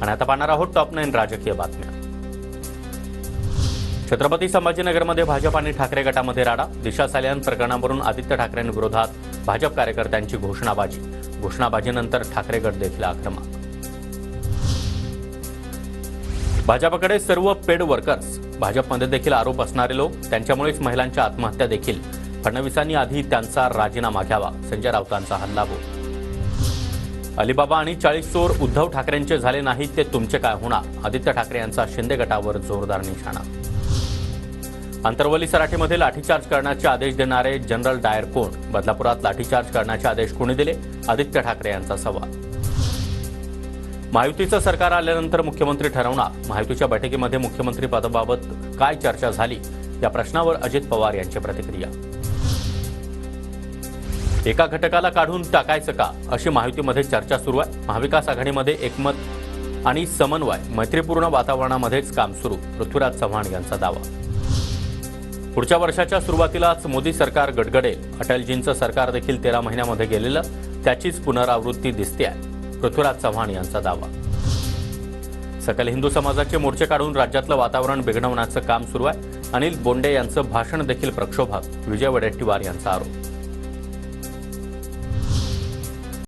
आणि आता पाहणार आहोत टॉप 9 राजकीय बातम्या। छत्रपती संभाजीनगरमध्ये भाजप आणि ठाकरे गटामध्ये राडा। दिशा सालियान प्रकरणावरून आदित्य ठाकरेंविरोधात भाजप कार्यकर्त्यांची घोषणाबाजीनंतर ठाकरे गट देखील आक्रमक। भाजपकडे सर्व पेड वर्कर्स, भाजपमध्ये देखील आरोप असणारे लोक, त्यांच्यामुळेच महिलांच्या आत्महत्या देखील। फडणवीसांनी आधी त्यांचा राजीनामा घ्यावा, संजय राऊतांचा हल्लाबोल। अलिबाबा आणि 40 चोर उद्धव ठाकरेंचे झाले नाहीत ते तुमचे काय होणार, आदित्य ठाकरे यांचा शिंदे गटावर जोरदार निशाणा। अंतरवली सराटीमध्ये लाठीचार्ज करण्याचे आदेश देणारे जनरल डायर कोण, बदलापुरात लाठीचार्ज करण्याचे आदेश कोणी दिले, आदित्य ठाकरे यांचा सवाल। महायुतीचं सरकार आल्यानंतर मुख्यमंत्री ठरवणार, महायुतीच्या बैठकीमध्ये मुख्यमंत्री पदाबाबत काय चर्चा झाली, या प्रश्नावर अजित पवार यांची प्रतिक्रिया। एका घटकाला काढून टाकायचं का, अशी महायुतीमध्ये चर्चा सुरू आहे। महाविकास आघाडीमध्ये एकमत आणि समन्वय, मैत्रीपूर्ण वातावरणामध्येच काम सुरू, पृथ्वीराज चव्हाण यांचा दावा। पुढच्या वर्षाच्या सुरुवातीलाच मोदी सरकार गडगडेल, अटलजींचं सरकार देखील 13 महिन्यामध्ये गेलेलं, त्याचीच पुनरावृत्ती दिसतेय, पृथ्वीराज चव्हाण यांचा दावा। सकल हिंदू समाजाचे मोर्चे काढून राज्यातलं वातावरण बिघडवण्याचं काम सुरू आहे, अनिल बोंडे यांचं भाषण देखील प्रक्षोभक, विजय वडेट्टीवार यांचा आरोप।